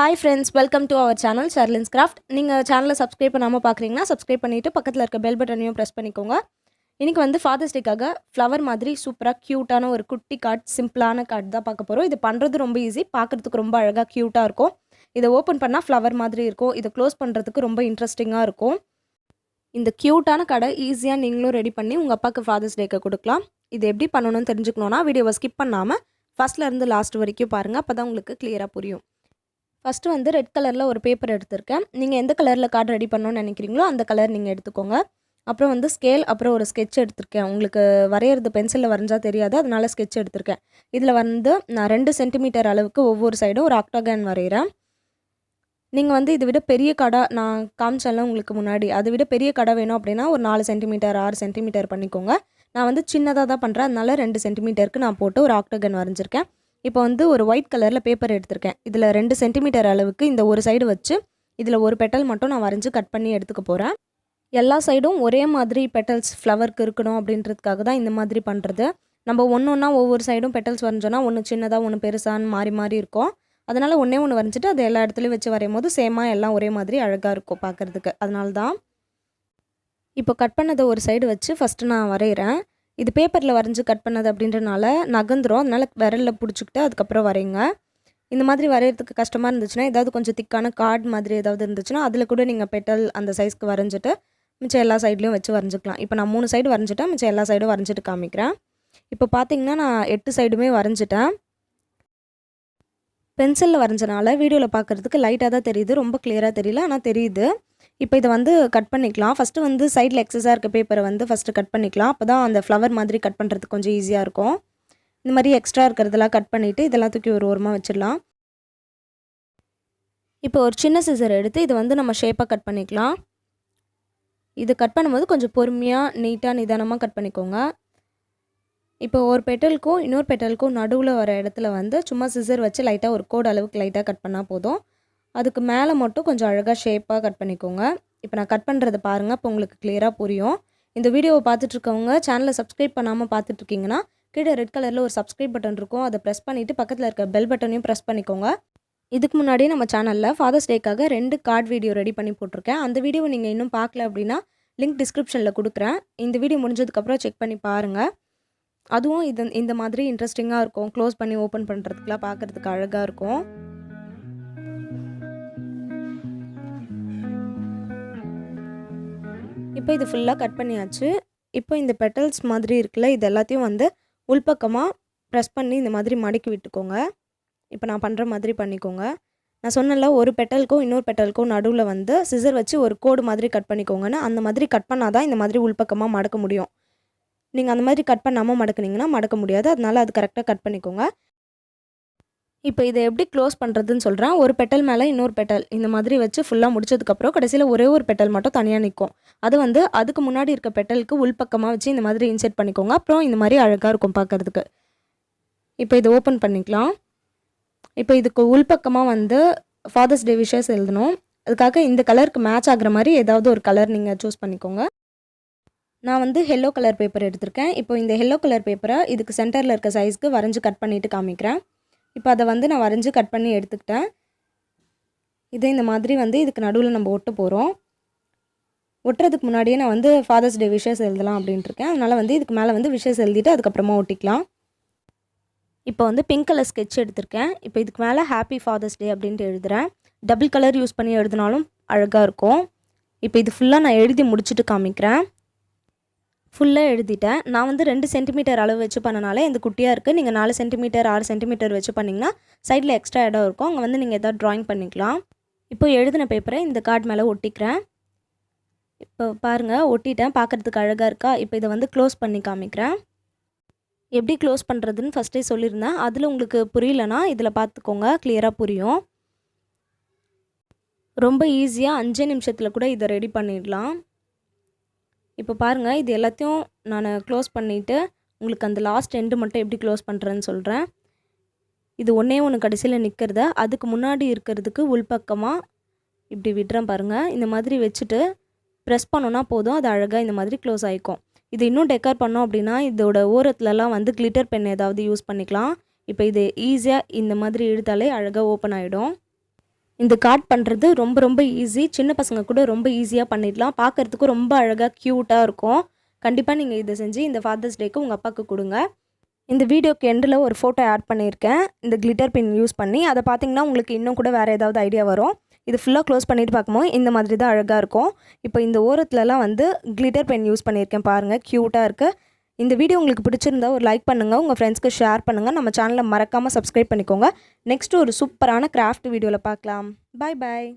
Hi friends, welcome to our channel Sherlin's Craft. நீங்கள் சேனலை subscribe பண்ணாமல் பார்க்குறீங்கன்னா சப்ஸ்கிரைப் பண்ணிவிட்டு பக்கத்தில் இருக்க பெல் பட்டனையும் ப்ரெஸ் பண்ணிக்கோங்க. இன்றைக்கி வந்து ஃபாதர்ஸ் டேக்காக ஃப்ளவர் மாதிரி சூப்பராக க்யூட்டான ஒரு குட்டி கார்ட், சிம்பிளான கார்ட் தான் பார்க்க போகிறோம். இது பண்ணுறது ரொம்ப ஈஸி, பார்க்குறதுக்கு ரொம்ப அழகாக க்யூட்டாக இருக்கும். இதை ஓப்பன் பண்ணால் ஃப்ளவர் மாதிரி இருக்கும். இதை க்ளோஸ் பண்ணுறதுக்கு ரொம்ப இன்ட்ரெஸ்டிங்காக இருக்கும். இந்த க்யூட்டான கார்டை ஈஸியாக நீங்களும் ரெடி பண்ணி உங்கள் அப்பாவுக்கு ஃபாதர்ஸ் டேக்கு கொடுக்கலாம். இது எப்படி பண்ணணும்னு தெரிஞ்சுக்கணுன்னா வீடியோவை ஸ்கிப் பண்ணாமல் ஃபஸ்ட்லேருந்து லாஸ்ட் வரைக்கும் பாருங்கள். அப்போ தான் உங்களுக்கு கிளியராக புரியும். ஃபஸ்ட்டு வந்து ரெட் கலரில் ஒரு பேப்பர் எடுத்திருக்கேன். நீங்கள் எந்த கலரில் கார்டு ரெடி பண்ணணும்னு நினைக்கிறீங்களோ அந்த கலர் நீங்கள் எடுத்துக்கோங்க. அப்புறம் வந்து ஸ்கேல், அப்புறம் ஒரு ஸ்கெட்ச் எடுத்திருக்கேன். உங்களுக்கு வரைகிறது பென்சிலில் வரைஞ்சால் தெரியாது, அதனால் ஸ்கெட்ச் எடுத்திருக்கேன். இதில் வந்து நான் 2 சென்டிமீட்டர் அளவுக்கு ஒவ்வொரு சைடும் ஒரு ஆக்டாகன் வரைகிறேன். நீங்கள் வந்து இதை விட பெரிய கார்டாக நான் காமிச்சாலும் உங்களுக்கு முன்னாடி, அதை விட பெரிய கார்டாக வேணும் அப்படின்னா ஒரு 4 சென்டிமீட்டர் 6 சென்டிமீட்டர் பண்ணிக்கோங்க. நான் வந்து சின்னதாக தான் பண்ணுறேன், அதனால 2 சென்டிமீட்டருக்கு நான் போட்டு ஒரு ஆக்டாகன் வரைஞ்சிருக்கேன். இப்போ வந்து ஒரு ஒயிட் கலரில் பேப்பர் எடுத்திருக்கேன். இதில் 2 சென்டிமீட்டர் அளவுக்கு இந்த ஒரு சைடு வச்சு இதில் ஒரு பெட்டல் மட்டும் நான் வரைஞ்சி கட் பண்ணி எடுத்துக்க போகிறேன். எல்லா சைடும் ஒரே மாதிரி பெட்டல்ஸ் ஃப்ளவருக்கு இருக்கணும் அப்படின்றதுக்காக தான் இந்த மாதிரி பண்ணுறது. நம்ம ஒன்றா ஒவ்வொரு சைடும் பெட்டல்ஸ் வரைஞ்சோன்னா ஒன்று சின்னதாக ஒன்று பெருசான்னு மாறி மாறி இருக்கும். அதனால் ஒன்று வரைஞ்சிட்டு அதை எல்லா இடத்துலையும் வச்சு வரையும் போது சேமாக எல்லாம் ஒரே மாதிரி அழகாக இருக்கும் பார்க்குறதுக்கு. அதனால தான் இப்போ கட் பண்ணதை ஒரு சைடு வச்சு ஃபஸ்ட்டு நான் வரைகிறேன். இது பேப்பரில் வரைஞ்சி கட் பண்ணது அப்படின்றனால நகந்துரும், அதனால் விரலில் பிடிச்சிக்கிட்டு அதுக்கப்புறம் வரைங்க. இந்த மாதிரி வரைகிறதுக்கு கஷ்டமாக இருந்துச்சுன்னா ஏதாவது கொஞ்சம் திக்கான கார்டு மாதிரி ஏதாவது இருந்துச்சுன்னா அதில் கூட நீங்கள் பெட்டல் அந்த சைஸ்க்கு வரைஞ்சிட்டு மிச்சம் எல்லா சைட்லேயும் வச்சு வரைஞ்சிக்கலாம். இப்போ நான் 3 சைடு வரைஞ்சிட்டேன், மிச்சம் எல்லா சைடும் வரைஞ்சிட்டு காமிக்கிறேன். இப்போ பார்த்தீங்கன்னா நான் 8 சைடுமே வரைஞ்சிட்டேன். பென்சிலில் வரைஞ்சனால வீடியோவில் பார்க்குறதுக்கு லைட்டாக தான் தெரியுது, ரொம்ப கிளியராக தெரியல, ஆனால் தெரியுது. இப்போ இதை வந்து கட் பண்ணிக்கலாம். ஃபஸ்ட்டு வந்து சைடில் எக்ஸஸாக இருக்க பேப்பரை வந்து ஃபஸ்ட்டு கட் பண்ணிக்கலாம். அப்போ தான் அந்த ஃப்ளவர் மாதிரி கட் பண்ணுறதுக்கு கொஞ்சம் ஈஸியாக இருக்கும். இந்த மாதிரி எக்ஸ்ட்ரா இருக்கிறதெல்லாம் கட் பண்ணிவிட்டு இதெல்லாம் தூக்கி ஒரு ஓரமாக வச்சிடலாம். இப்போ ஒரு சின்ன சிசர் எடுத்து இதை வந்து நம்ம ஷேப்பாக கட் பண்ணிக்கலாம். இது கட் பண்ணும்போது கொஞ்சம் பொறுமையாக நீட்டாக நிதானமாக கட் பண்ணிக்கோங்க. இப்போ ஒரு பெட்டலுக்கும் இன்னொரு பெட்டலுக்கும் நடுவில் வர இடத்துல வந்து சும்மா சிசர் வச்சு லைட்டாக ஒரு கோடு அளவுக்கு லைட்டாக கட் பண்ணால் போதும். அதுக்கு மேலே மட்டும் கொஞ்சம் அழகாக ஷேப்பாக கட் பண்ணிக்கோங்க. இப்போ நான் கட் பண்ணுறதை பாருங்கள், இப்போ உங்களுக்கு கிளியராக புரியும். இந்த வீடியோவை பார்த்துட்ருக்கவங்க சேனலை சப்ஸ்கிரைப் பண்ணாமல் பார்த்துட்ருக்கீங்கன்னா கீழே ரெட் கலரில் ஒரு சப்ஸ்கிரைப் பட்டன் இருக்கும், அதை ப்ரெஸ் பண்ணிவிட்டு பக்கத்தில் இருக்க பெல் பட்டனையும் ப்ரெஸ் பண்ணிக்கோங்க. இதுக்கு முன்னாடி நம்ம சேனலில் ஃபாதர்ஸ் டேக்காக 2 கார்டு வீடியோ ரெடி பண்ணி போட்டிருக்கேன். அந்த வீடியோவை நீங்கள் இன்னும் பார்க்கல அப்படின்னா லிங்க் டிஸ்கிரிப்ஷனில் கொடுக்குறேன். இந்த வீடியோ முடிஞ்சதுக்கப்புறம் செக் பண்ணி பாருங்கள். அதுவும் இந்த மாதிரி இன்ட்ரெஸ்டிங்காக இருக்கும். க்ளோஸ் பண்ணி ஓப்பன் பண்ணுறதுக்குலாம் பார்க்குறதுக்கு அழகாக இருக்கும். இப்போ இது ஃபுல்லாக கட் பண்ணியாச்சு. இப்போ இந்த பெட்டல்ஸ் மாதிரி இருக்குல்ல, இது எல்லாத்தையும் வந்து உள்பக்கமாக ப்ரெஸ் பண்ணி இந்த மாதிரி மடக்கி விட்டுக்கோங்க. இப்போ நான் பண்ணுற மாதிரி பண்ணிக்கோங்க. நான் சொன்னல ஒரு பெட்டலுக்கும் இன்னொரு பெட்டலுக்கும் நடுவில் வந்து சிசர் வச்சு ஒரு கோடு மாதிரி கட் பண்ணிக்கோங்கன்னு. அந்த மாதிரி கட் பண்ணால் தான் இந்த மாதிரி உள்பக்கமாக மடக்க முடியும். நீங்கள் அந்த மாதிரி கட் பண்ணாமல் மடக்குனீங்கன்னா மடக்க முடியாது, அதனால் அது கரெக்டாக கட் பண்ணிக்கோங்க. இப்போ இதை எப்படி க்ளோஸ் பண்ணுறதுன்னு சொல்கிறேன். ஒரு பெட்டல் மேலே இன்னொரு பெட்டல் இந்த மாதிரி வச்சு ஃபுல்லாக முடிச்சதுக்கப்புறம் கடைசியில் ஒரே ஒரு பெட்டல் மட்டும் தனியாக நிற்கும். அது வந்து அதுக்கு முன்னாடி இருக்க பெட்டலுக்கு உள்பக்கமாக வச்சு இந்த மாதிரி இன்செர்ட் பண்ணிக்கோங்க. அப்புறம் இந்த மாதிரி அழகாக இருக்கும் பார்க்குறதுக்கு. இப்போ இதை ஓப்பன் பண்ணிக்கலாம். இப்போ இதுக்கு உள்பக்கமாக வந்து ஃபாதர்ஸ் டே விஷஸ் எழுதணும். அதுக்காக இந்த கலருக்கு மேட்ச் ஆகிற மாதிரி ஏதாவது ஒரு கலர் நீங்கள் சூஸ் பண்ணிக்கோங்க. நான் வந்து எல்லோ கலர் பேப்பர் எடுத்திருக்கேன். இப்போ இந்த எல்லோ கலர் பேப்பரை இதுக்கு சென்டரில் இருக்க சைஸ்க்கு வரைஞ்சி கட் பண்ணிவிட்டு காமிக்கிறேன். இப்போ அதை வந்து நான் வரைஞ்சி கட் பண்ணி எடுத்துக்கிட்டேன். இதை இந்த மாதிரி வந்து இதுக்கு நடுவில் நம்ம ஒட்ட போகிறோம். ஒட்டுறதுக்கு முன்னாடியே நான் வந்து ஃபாதர்ஸ் டே விஷஸ் எழுதலாம் அப்படின்ட்டுருக்கேன். அதனால் வந்து இதுக்கு மேலே வந்து விஷஸ் எழுதிட்டு அதுக்கப்புறமா ஒட்டிக்கலாம். இப்போ வந்து பிங்க் கலர் ஸ்கெட்ச் எடுத்திருக்கேன். இப்போ இதுக்கு மேலே ஹாப்பி ஃபாதர்ஸ் டே அப்படின்ட்டு எழுதுகிறேன். டபுள் கலர் யூஸ் பண்ணி எழுதினாலும் அழகாக இருக்கும். இப்போ இது ஃபுல்லாக நான் எழுதி முடிச்சுட்டு காமிக்கிறேன். ஃபுல்லாக எழுதிட்டேன். நான் வந்து 2 சென்டிமீட்டர் அளவு வச்சு பண்ணனால இந்த குட்டியாக இருக்குது. நீங்கள் 4 சென்டிமீட்டர் 6 சென்டிமீட்டர் வச்சு பண்ணிங்கன்னா சைடில் எக்ஸ்ட்ரா இடம் இருக்கும், அங்கே வந்து நீங்கள் எதாவது ட்ராயிங் பண்ணிக்கலாம். இப்போ எழுதின பேப்பரை இந்த கார்டு மேலே ஒட்டிக்கிறேன். இப்போ பாருங்கள், ஒட்டிட்டேன். பார்க்குறதுக்கு அழகாக இருக்கா? இப்போ இதை வந்து க்ளோஸ் பண்ணி காமிக்கிறேன். எப்படி க்ளோஸ் பண்ணுறதுன்னு ஃபஸ்ட்டே சொல்லியிருந்தேன். அதில் உங்களுக்கு புரியலனா இதில் பார்த்துக்கோங்க, கிளியராக புரியும். ரொம்ப ஈஸியாக 5 நிமிஷத்தில் கூட இதை ரெடி பண்ணிடலாம். இப்போ பாருங்கள், இது எல்லாத்தையும் நான் க்ளோஸ் பண்ணிவிட்டு உங்களுக்கு அந்த லாஸ்ட் எண்டு மட்டும் எப்படி க்ளோஸ் பண்ணுறேன்னு சொல்கிறேன். இது ஒன்று கடைசியில் நிற்கிறத அதுக்கு முன்னாடி இருக்கிறதுக்கு உள்பக்கமாக இப்படி விடுறேன் பாருங்கள். இந்த மாதிரி வச்சுட்டு ப்ரெஸ் பண்ணோன்னா போதும், அது அழகாக இந்த மாதிரி க்ளோஸ் ஆகிக்கும். இது இன்னும் டெக்கர் பண்ணோம் அப்படின்னா இதோட ஓரத்துலலாம் வந்து கிளிட்டர் பென் ஏதாவது யூஸ் பண்ணிக்கலாம். இப்போ இது ஈஸியாக இந்த மாதிரி இழுத்தாலே அழகாக ஓப்பன் ஆகிடும். இந்த கார்ட் பண்ணுறது ரொம்ப ரொம்ப ஈஸி. சின்ன பசங்க கூட ரொம்ப ஈஸியாக பண்ணிடலாம். பார்க்குறதுக்கும் ரொம்ப அழகாக க்யூட்டாக இருக்கும். கண்டிப்பாக நீங்கள் இதை செஞ்சு இந்த ஃபாதர்ஸ் டேக்கு உங்கள் அப்பாவுக்கு கொடுங்க. இந்த வீடியோக்கு எண்டில் ஒரு ஃபோட்டோ ஆட் பண்ணியிருக்கேன் இந்த கிளிட்டர் பென் யூஸ் பண்ணி. அதை பார்த்தீங்கன்னா உங்களுக்கு இன்னும் கூட வேறு ஏதாவது ஐடியா வரும். இது ஃபுல்லாக க்ளோஸ் பண்ணிவிட்டு பார்க்கும்போது இந்த மாதிரி தான் அழகாக இருக்கும். இப்போ இந்த ஓரத்துலலாம் வந்து கிளிட்டர் பென் யூஸ் பண்ணியிருக்கேன் பாருங்கள், க்யூட்டாக இருக்குது. இந்த வீடியோ உங்களுக்கு பிடிச்சிருந்தா ஒரு லைக் பண்ணுங்கள், உங்கள் ஃப்ரெண்ட்ஸ்க்கு ஷேர் பண்ணுங்கள். நம்ம சேனலை மறக்காமல் சப்ஸ்கிரைப் பண்ணிக்கோங்க. நெக்ஸ்ட்டு ஒரு சூப்பரான கிராஃப்ட் வீடியோவில் பார்க்கலாம். பாய் பாய்.